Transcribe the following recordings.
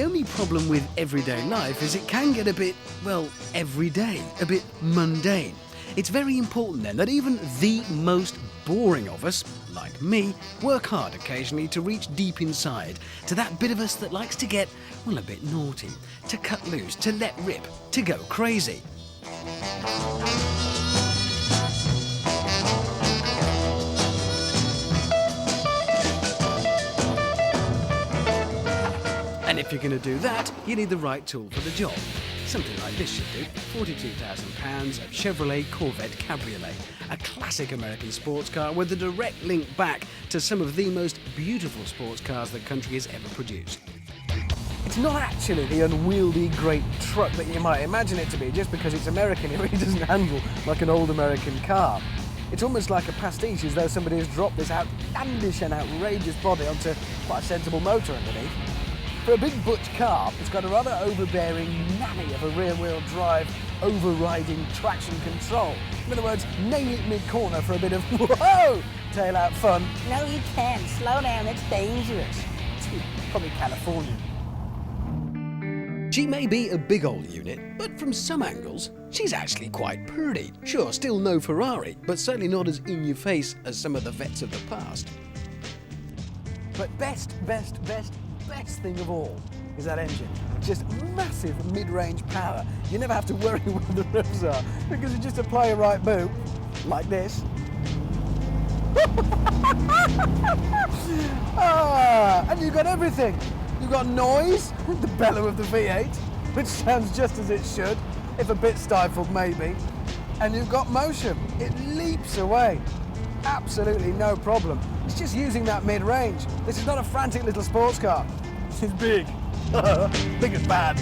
the only problem with everyday life is it can get a bit, well, everyday, a bit mundane. It's very important then that even the most boring of us, like me, work hard occasionally to reach deep inside, to that bit of us that likes to get, well, a bit naughty, to cut loose, to let rip, to go crazy. And if you're going to do that, you need the right tool for the job. Something like this should do. £42,000 of Chevrolet Corvette Cabriolet, a classic American sports car with a direct link back to some of the most beautiful sports cars the country has ever produced. It's not actually the unwieldy great truck that you might imagine it to be. Just because it's American, it really doesn't handle like an old American car. It's almost like a pastiche, as though somebody has dropped this outlandish and outrageous body onto quite a sensible motor underneath. For a big butch car, it's got a rather overbearing nanny of a rear-wheel drive overriding traction control. In other words, nail it mid-corner for a bit of whoa tail-out fun. No, you can't. Slow down, it's dangerous. It's probably California. She may be a big old unit, but from some angles, she's actually quite pretty. Sure, still no Ferrari, but certainly not as in-your-face as some of the vets of the past. But best thing of all is that engine. Just massive mid-range power. You never have to worry where the revs are because you just apply a right boot, like this. And you've got everything. You've got noise, the bellow of the V8, which sounds just as it should, if a bit stifled maybe. And you've got motion. It leaps away. Absolutely no problem. It's just using that mid-range. This is not a frantic little sports car. This is big. Big and bad.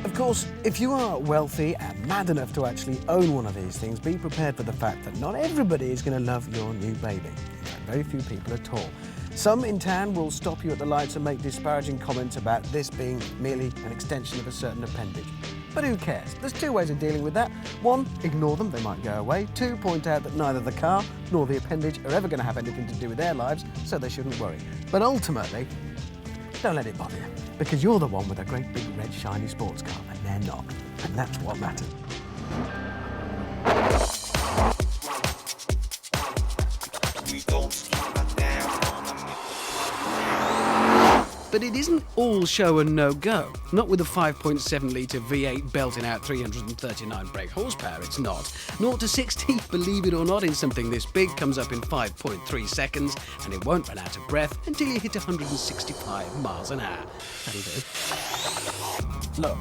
Of course, if you are wealthy and mad enough to actually own one of these things, be prepared for the fact that not everybody is going to love your new baby. In fact, very few people at all. Some in town will stop you at the lights and make disparaging comments about this being merely an extension of a certain appendage. But who cares? There's two ways of dealing with that. One, ignore them, they might go away. Two, point out that neither the car nor the appendage are ever going to have anything to do with their lives, so they shouldn't worry. But ultimately, don't let it bother you, because you're the one with a great big red shiny sports car, and they're not. And that's what matters. But it isn't all show and no go. Not with a 5.7 litre V8 belting out 339 brake horsepower, it's not. 0 to 60, believe it or not, in something this big comes up in 5.3 seconds, and it won't run out of breath until you hit 165 miles an hour. That'll do. Look,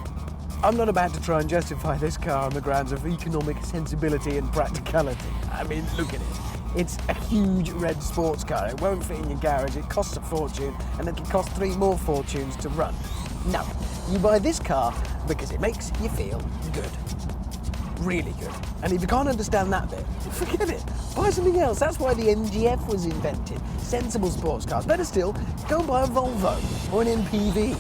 I'm not about to try and justify this car on the grounds of economic sensibility and practicality. I mean, look at it. It's a huge red sports car. It won't fit in your garage, it costs a fortune, and it'll cost 3 more fortunes to run. No, you buy this car because it makes you feel good. Really good. And if you can't understand that bit, forget it. Buy something else. That's why the MGF was invented. Sensible sports cars. Better still, go and buy a Volvo or an MPV.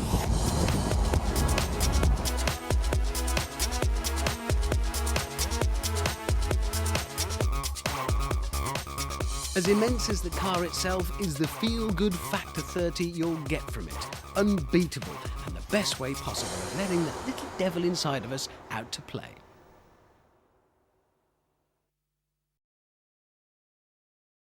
As immense as the car itself is the feel-good factor 30 you'll get from it. Unbeatable, and the best way possible of letting that little devil inside of us out to play.